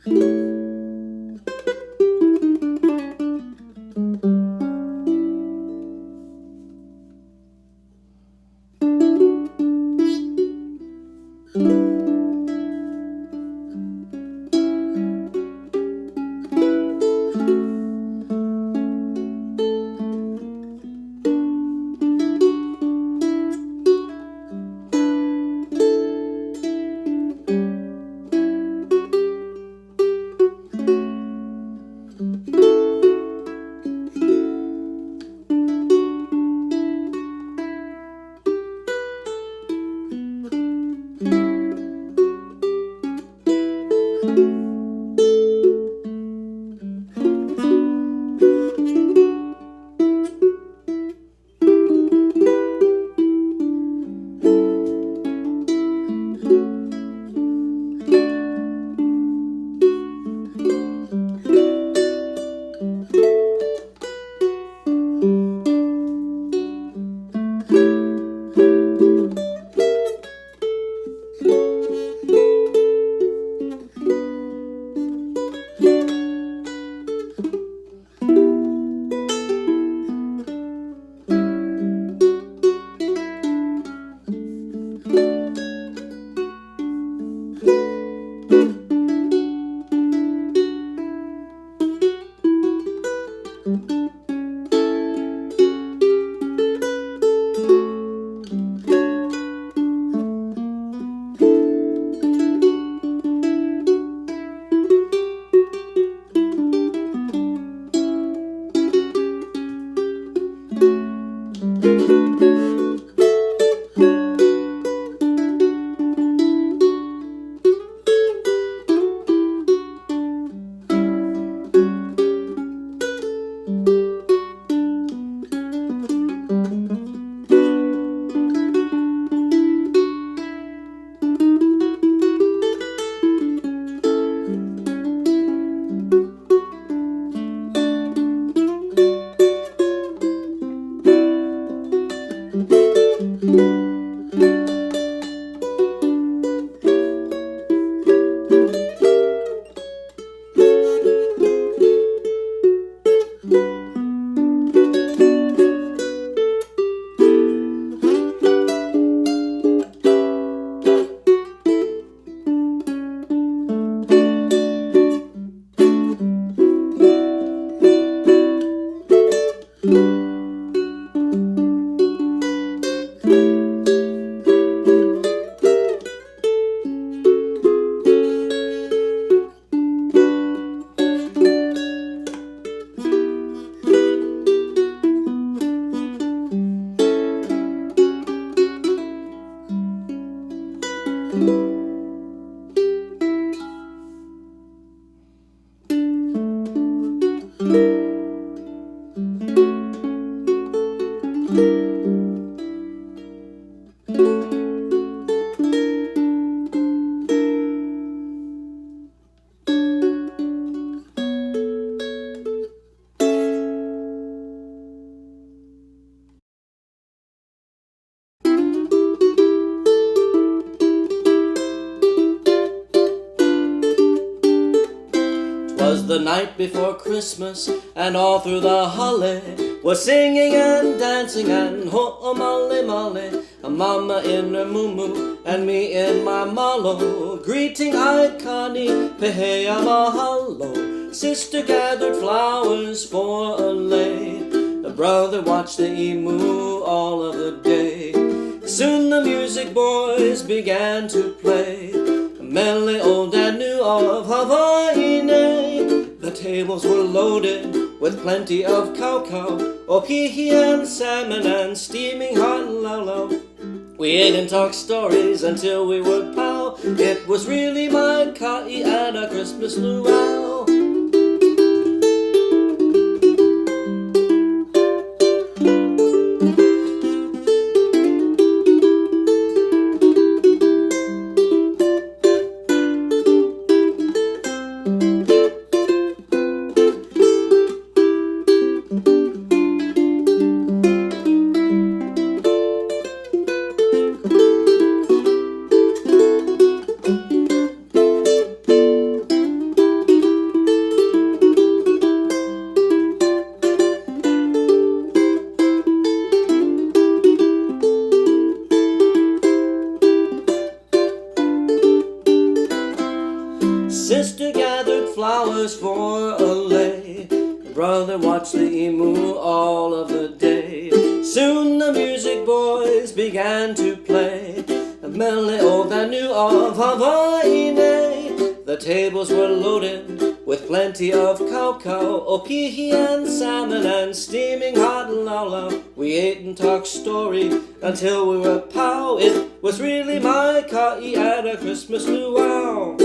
'Twas the night before Christmas, and all through the holly was singing and dancing and ho-o-molly molly, a mama in her moo-moo and me in my mallow, greeting I Connie, pehea mahalo. Sister gathered flowers for a lay, the brother watched the emu all of the day. Soon the music boys began to play, Melly old dad knew of Hawaii. The tables were loaded with plenty of cow, opihi and salmon and steaming hot laulau. We ate and talked stories until we were pow. It was really my ka'i at a Christmas luau. Sister gathered flowers for a lay. Brother watched the emu all of the day. Soon the music boys began to play a melody old and new of Hawaii. The tables were loaded with plenty of cow, okihi and salmon and steaming hot laulau. We ate and talked story until we were pow. It was really my ka'i at a Christmas luau.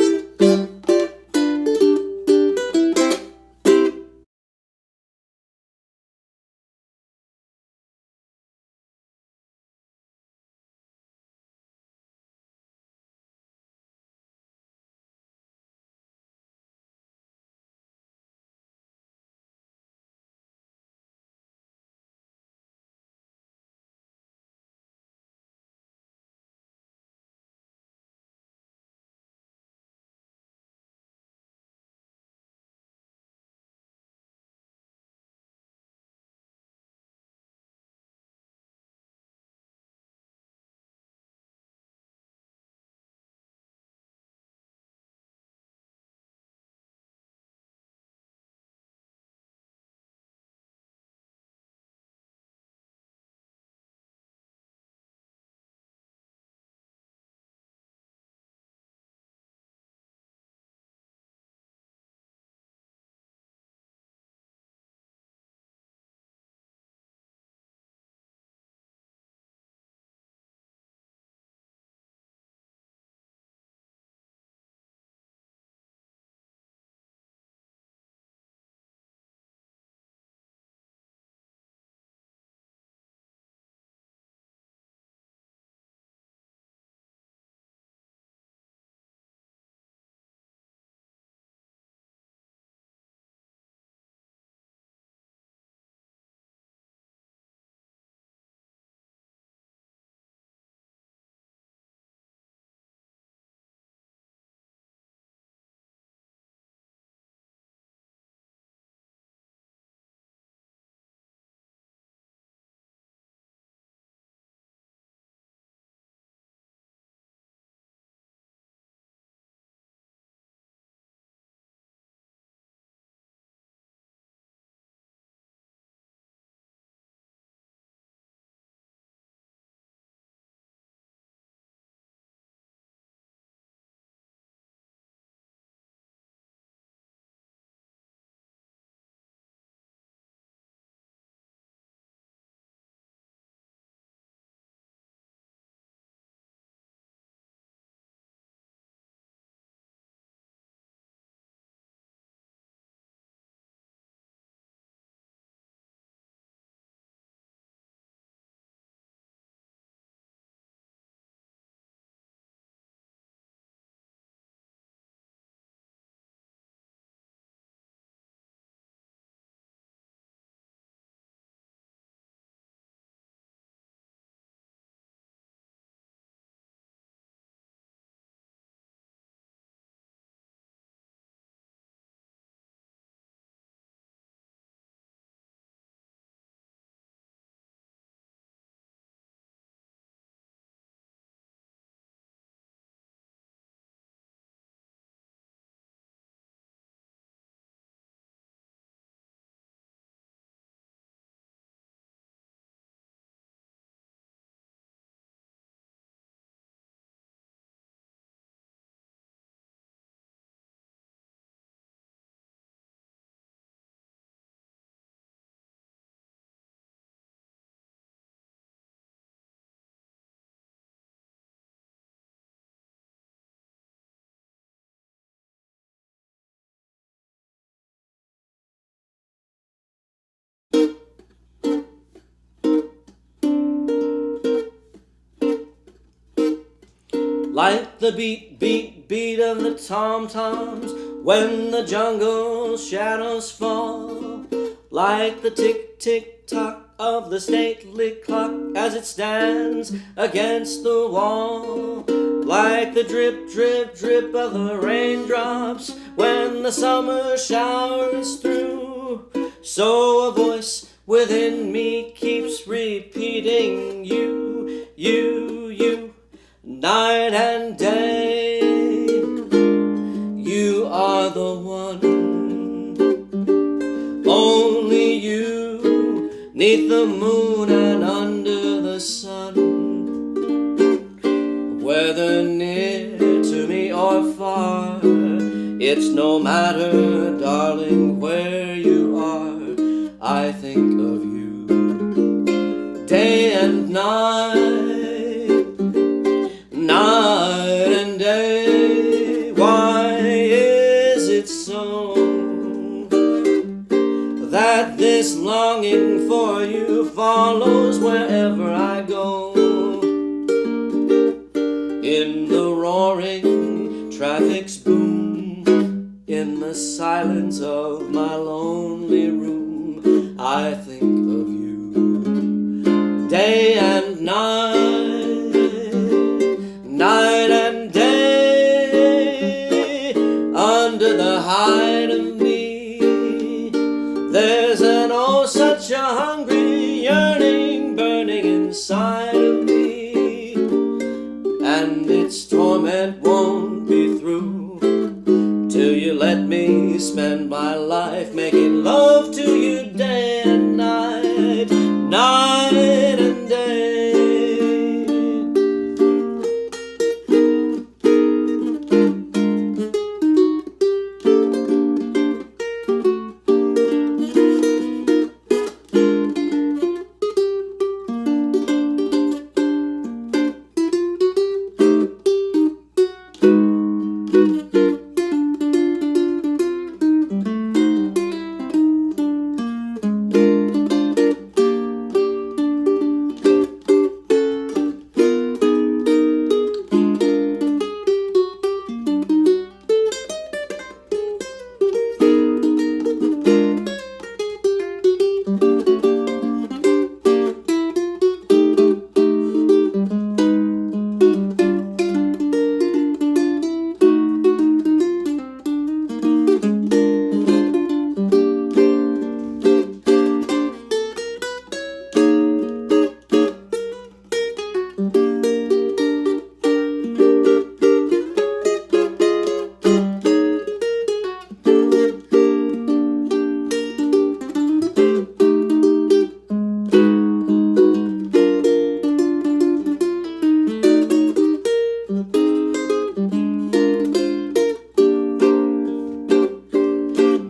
Like the beat, beat, beat of the tom-toms when the jungle shadows fall. Like the tick, tick, tock of the stately clock as it stands against the wall. Like the drip, drip, drip of the raindrops when the summer shower is through. So a voice within me keeps repeating you, you, you. Night and day, you are the one. Only you, 'neath the moon and under the sun. Whether near to me or far, it's no matter, darling, where you are. I think of you day and night, night and day. Why is it so that this longing for you follows wherever I go? In the roaring traffic's boom, in the silence of my lonely room, I think of you day and night, night and day. Under the hide of me, there's an oh such a hungry yearning burning inside of me. And its torment won't be through till you let me spend my life making love to you day and night, night and day.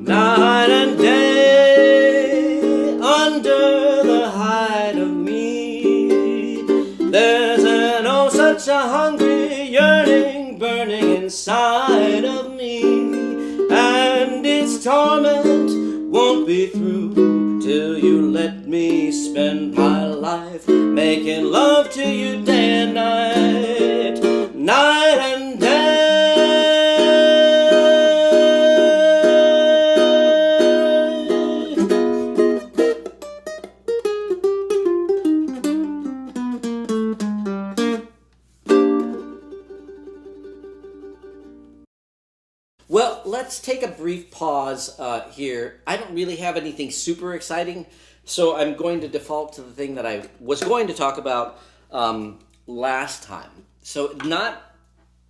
Night and day, under the hide of me, there's an oh such a hungry yearning burning inside of me. And its torment won't be through till you let me spend my life making love to you day and night, night and day. Well, let's take a brief pause here. I don't really have anything super exciting, so I'm going to default to the thing that I was going to talk about last time. So not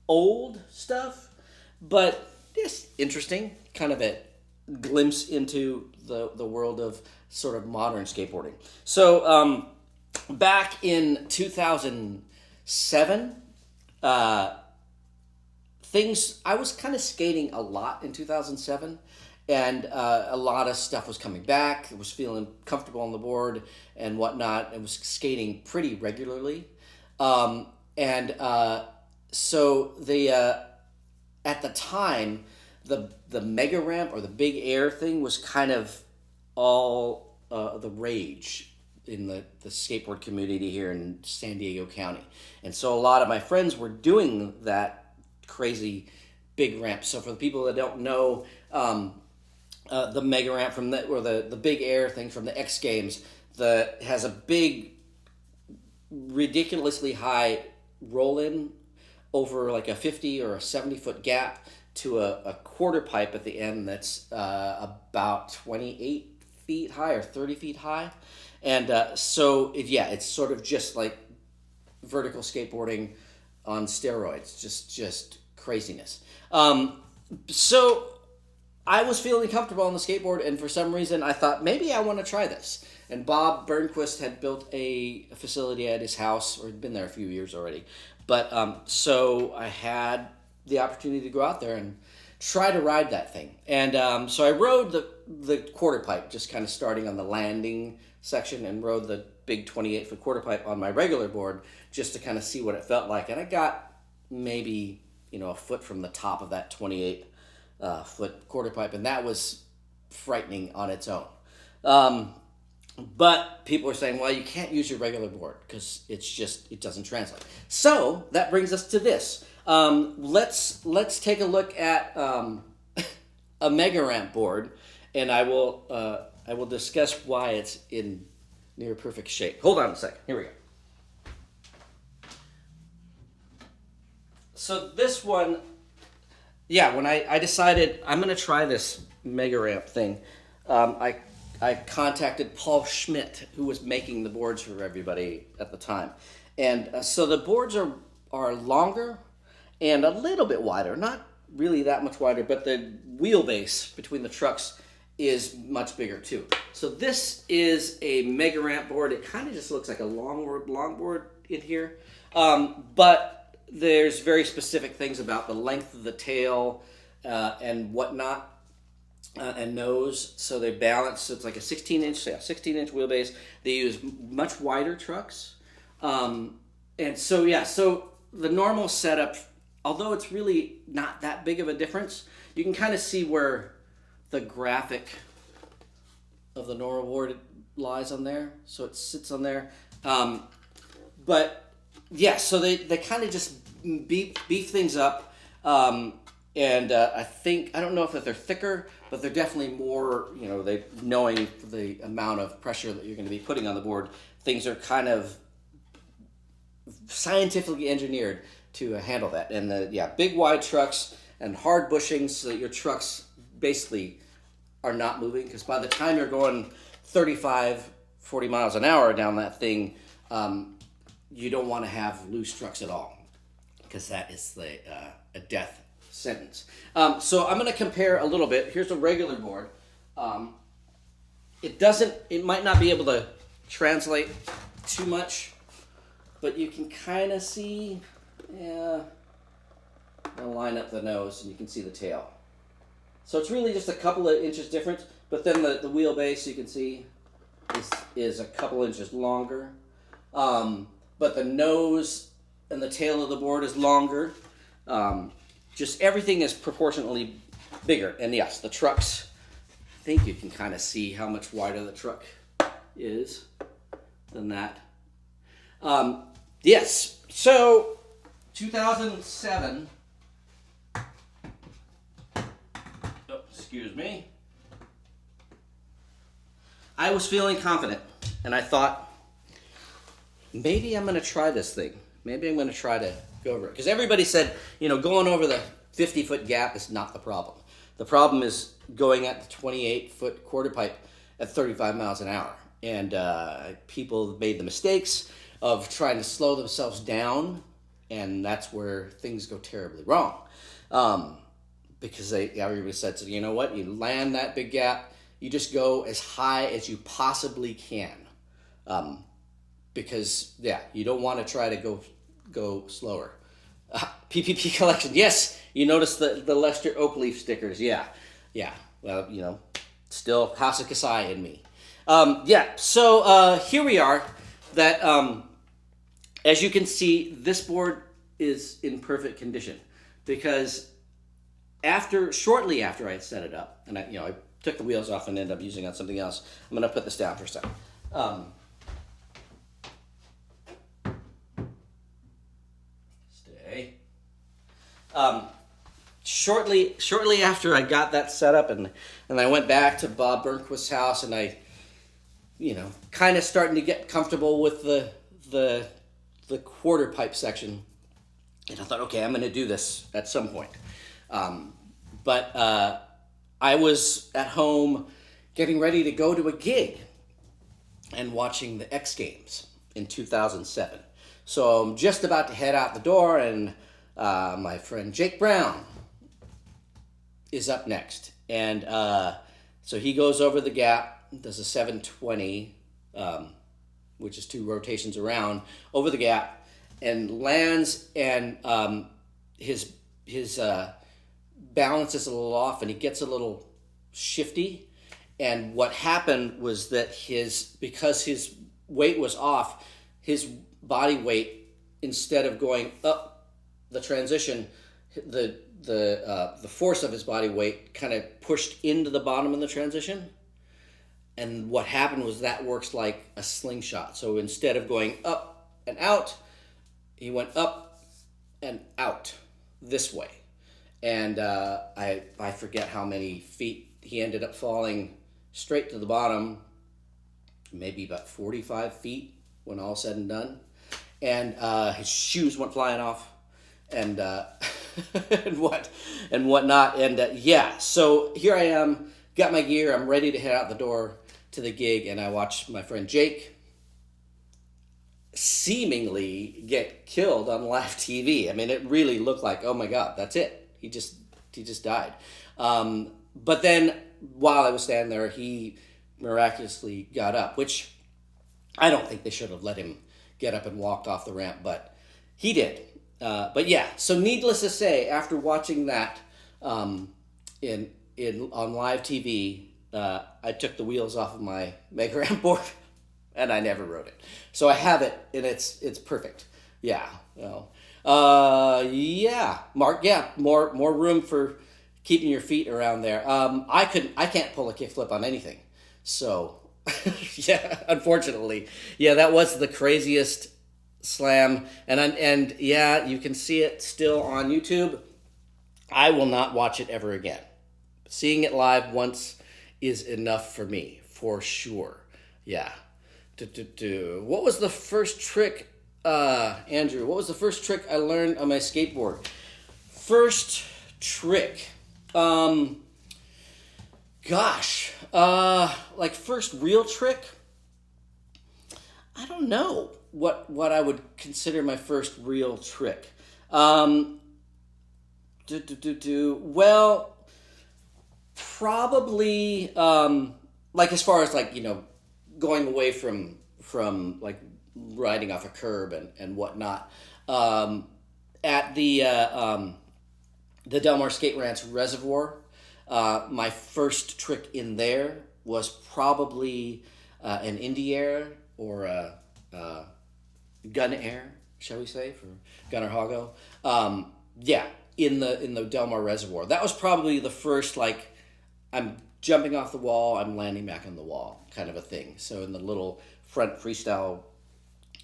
old stuff, but just interesting, kind of a glimpse into the world of sort of modern skateboarding. So back in 2007, I was kind of skating a lot in 2007, and a lot of stuff was coming back. I was feeling comfortable on the board and whatnot. I was skating pretty regularly. So at the time, the mega ramp or the big air thing was kind of all the rage in the skateboard community here in San Diego County. And so a lot of my friends were doing that crazy big ramp. So for the people that don't know, the mega ramp from the big air thing from the X Games, has a big, ridiculously high roll-in over like a 50 or a 70-foot gap to a quarter pipe at the end that's about 28 feet high or 30 feet high. And it's sort of just like vertical skateboarding on steroids, just craziness. So I was feeling comfortable on the skateboard, and for some reason I thought maybe I want to try this. And Bob Burnquist had built a facility at his house, or had been there a few years already. But so I had the opportunity to go out there and try to ride that thing. And so I rode the quarter pipe, just kind of starting on the landing section, and rode the big 28-foot quarter pipe on my regular board just to kind of see what it felt like. And I got maybe, a foot from the top of that 28-foot quarter pipe, and that was frightening on its own. But people are saying, well, you can't use your regular board because it doesn't translate. So that brings us to this. Let's take a look at a mega ramp board, and I will discuss why it's in near perfect shape. Hold on a second. Here we go. So this one, when I decided I'm going to try this mega ramp thing, I contacted Paul Schmidt, who was making the boards for everybody at the time. And so the boards are longer and a little bit wider, not really that much wider, but the wheelbase between the trucks is much bigger too. So this is a mega ramp board. It kind of just looks like a longboard in here, but there's very specific things about the length of the tail and whatnot. And nose, so they balance. So it's like a 16-inch wheelbase. They use much wider trucks, and so the normal setup, although it's really not that big of a difference, you can kind of see where the graphic of the normal board lies on there. So it sits on there, but yeah, so they kind of just beef things up. And I don't know if they're thicker, but they're definitely more, knowing the amount of pressure that you're going to be putting on the board, things are kind of scientifically engineered to handle that. And big wide trucks and hard bushings so that your trucks basically are not moving, because by the time you're going 35, 40 miles an hour down that thing, you don't want to have loose trucks at all, because that is a death sentence. So I'm going to compare a little bit. Here's a regular board. It might not be able to translate too much, but you can kind of see, I'll line up the nose and you can see the tail. So it's really just a couple of inches difference, but then the wheelbase, you can see, is a couple inches longer. But the nose and the tail of the board is longer. Just everything is proportionately bigger. And yes, the trucks, I think you can kind of see how much wider the truck is than that. Yes, so 2007, excuse me, I was feeling confident, and I thought, maybe I'm going to try this thing. Maybe I'm going to try to go over it. Because everybody said, going over the 50-foot gap is not the problem. The problem is going at the 28-foot quarter pipe at 35 miles an hour. And people made the mistakes of trying to slow themselves down, and that's where things go terribly wrong. Because everybody said, so you know what? You land that big gap, you just go as high as you possibly can. Because, you don't want to try to go slower. PPP collection. Yes, you notice the Lester Oak Leaf stickers. Yeah. Well, still House of Kasai in me. So here we are. That as you can see, this board is in perfect condition, because shortly after I set it up, and I took the wheels off and ended up using it on something else. I'm going to put this down for a second. Shortly after I got that set up, and I went back to Bob Burnquist's house, and I, kind of starting to get comfortable with the quarter pipe section, and I thought, okay, I'm going to do this at some point. But I was at home getting ready to go to a gig and watching the X Games in 2007. So I'm just about to head out the door, and my friend Jake Brown is up next. And so he goes over the gap, does a 720, which is 2 rotations around, over the gap, and lands, and his balance is a little off, and he gets a little shifty. And what happened was that because his weight was off, his body weight, instead of going up the transition, the force of his body weight kind of pushed into the bottom of the transition. And what happened was that works like a slingshot. So instead of going up and out, he went up and out this way. And I forget how many feet he ended up falling straight to the bottom, maybe about 45 feet when all said and done. And his shoes went flying off, and and whatnot. And yeah, so here I am, got my gear, I'm ready to head out the door to the gig, and I watch my friend Jake seemingly get killed on live TV. I mean, it really looked like, oh my God, that's it. He just died. But then while I was standing there, he miraculously got up, which I don't think they should have let him get up and walked off the ramp, but he did. But yeah, so needless to say, after watching that on live TV, I took the wheels off of my Mega Ram board, and I never rode it. So I have it, and it's perfect. Yeah. Yeah, Mark. Yeah, more room for keeping your feet around there. I can't pull a kickflip on anything. So yeah, unfortunately, yeah, that was the craziest slam, and yeah, you can see it still on YouTube. I will not watch it ever again. Seeing it live once is enough for me, for sure. Yeah. What was the first trick, Andrew? What was the first trick I learned on my skateboard? First trick. Like first real trick? I don't know what I would consider my first real trick. Well, probably like as far as like, going away from like riding off a curb and whatnot. At the Del Mar Skate Ranch Reservoir, my first trick in there was probably an Indie Air or a Gun Air, shall we say, for Gunnar Hago. Yeah, in the Del Mar Reservoir. That was probably the first, like, I'm jumping off the wall, I'm landing back on the wall kind of a thing. So in the little front freestyle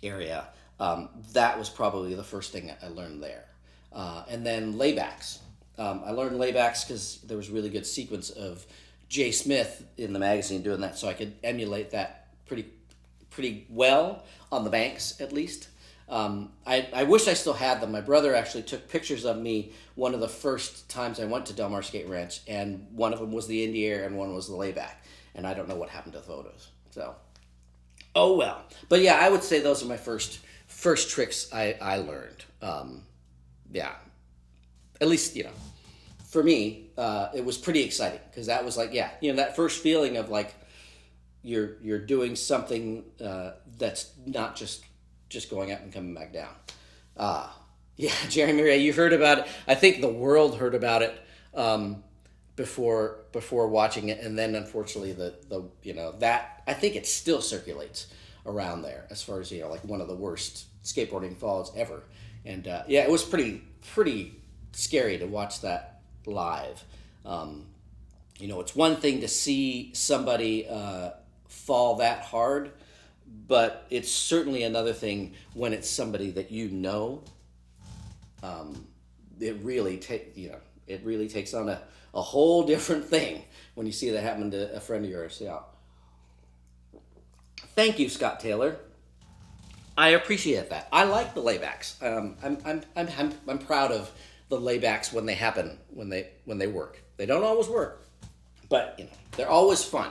area, that was probably the first thing I learned there. And then laybacks. I learned laybacks because there was a really good sequence of Jay Smith in the magazine doing that, so I could emulate that pretty well on the banks, at least. I wish I still had them. My brother actually took pictures of me one of the first times I went to Del Mar Skate Ranch, and one of them was the Indie Air and one was the layback, and I don't know what happened to the photos. So, oh well. But yeah, I would say those are my first tricks I learned. Yeah, at least, for me, it was pretty exciting because that was like, yeah, that first feeling of like you're doing something that's not just going up and coming back down. Yeah, Jeremy Ray, you heard about it. I think the world heard about it before watching it, and then unfortunately that I think it still circulates around there as far as like one of the worst skateboarding falls ever. And yeah, it was pretty scary to watch that live. It's one thing to see somebody fall that hard, but it's certainly another thing when it's somebody that it really takes on a whole different thing when you see that happen to a friend of yours. Yeah. Thank you, Scott Taylor. I appreciate that. I like the laybacks. I'm proud of the laybacks when they happen, when they work. They don't always work, but they're always fun.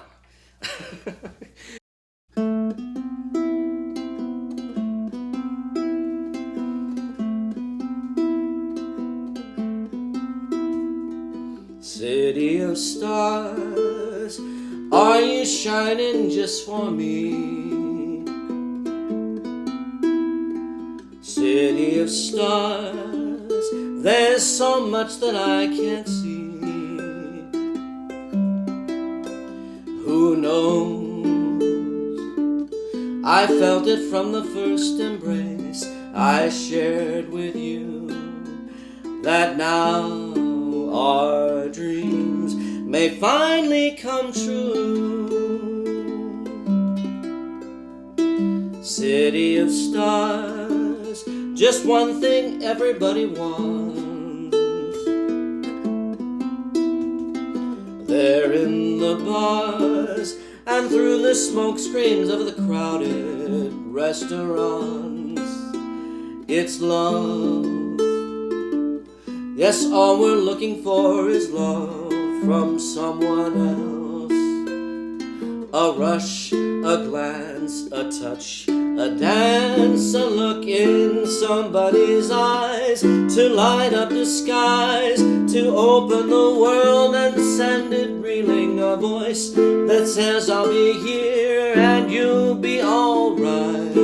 City of stars, are you shining just for me? City of stars, there's so much that I can't see. Who knows? I felt it from the first embrace I shared with you, that now our dreams may finally come true. City of stars, just one thing everybody wants. They're in the bars and through the smoke screens of the crowded restaurants. It's love. Yes, all we're looking for is love from someone else. A rush, a glance, a touch, a dance, a look in somebody's eyes, to light up the skies, to open the world and send it reeling, a voice that says I'll be here and you'll be alright.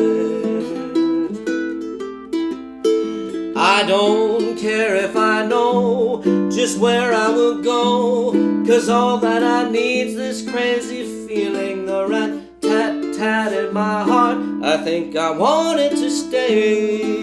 I don't care if I know just where I will go, 'cause all that I need's this crazy feeling, the rat-tat-tat in my heart. I think I want it to stay.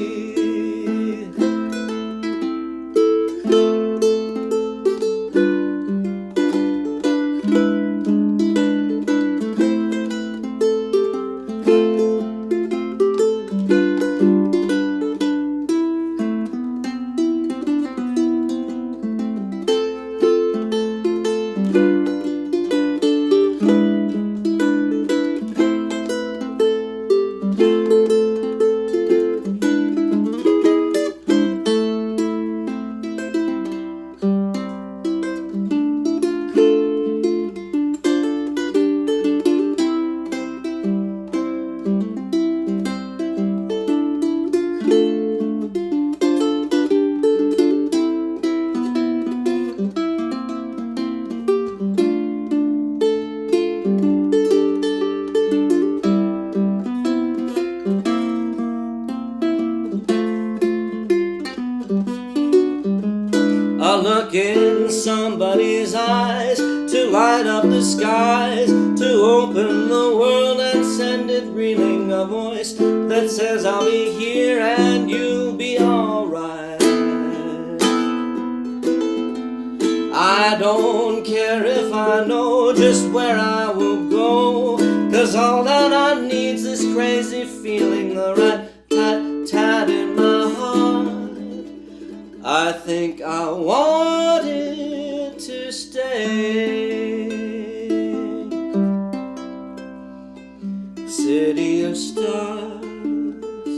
A look in somebody's eyes, to light up the skies, to open the world and send it reeling, a voice that says I'll be here and you'll be alright. I don't care if I know just where I will go, 'cause all that I need's this crazy feeling, the rat-tat-tat in my heart. I think I want it to stay. City of stars,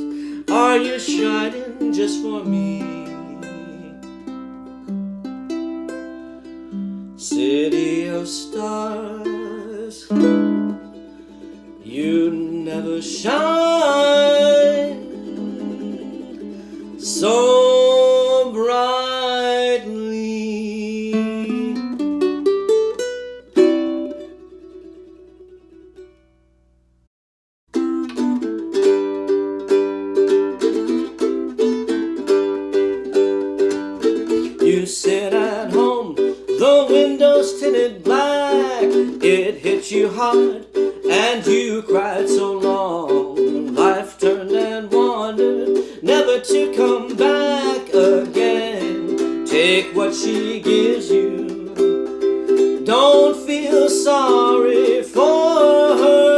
are you shining just for me? City of stars, you never shine so brightly. You sit at home, the windows tinted black. It hit you hard and you cried so long. Life turned and wandered, never to come back again. Take what she gives you, don't feel sorry for her.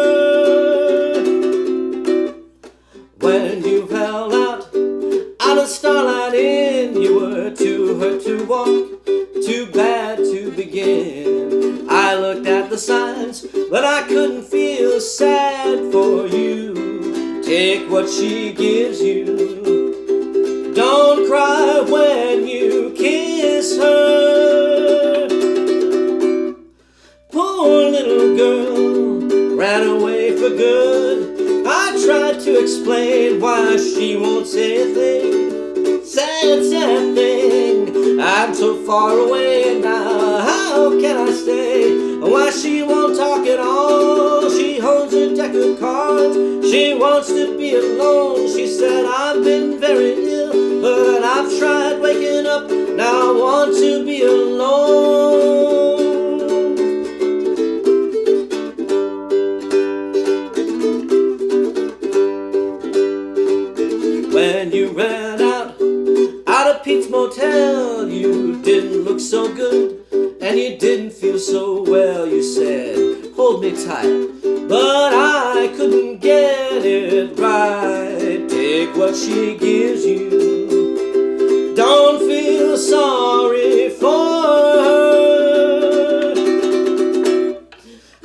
When you fell out of Starlight Inn, you were too hurt to walk, too bad to begin. I looked at the signs, but I couldn't feel sad for you. Take what she gives you, don't cry when you kiss her. Poor little girl ran away for good. I tried to explain why she won't say a thing. Sad, sad thing. I I'm so far away now, how can I stay? Why she won't talk at all, she holds a deck of cards. She wants to be alone, she said I've been very ill, but I've tried waking up, now I want to be alone. When you ran out of Pete's Motel, you didn't look so good, and you didn't feel so well. You said, hold me tight, but I couldn't get it right. Take what she gives you, don't feel sorry for her.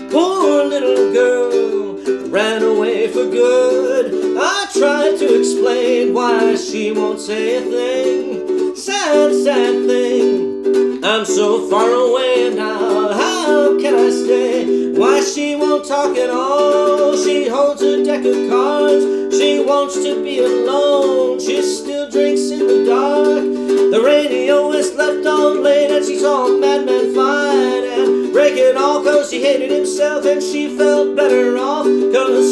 Poor little girl ran away for good. I tried to explain why she won't say a thing. Sad, sad thing, I'm so far away now, how can I stay? Why she won't talk at all, she holds a deck of cards. She wants to be alone, she still drinks in the dark. The radio is left on late and she saw a madman fight and break it all, cause he hated himself and she felt better off, cause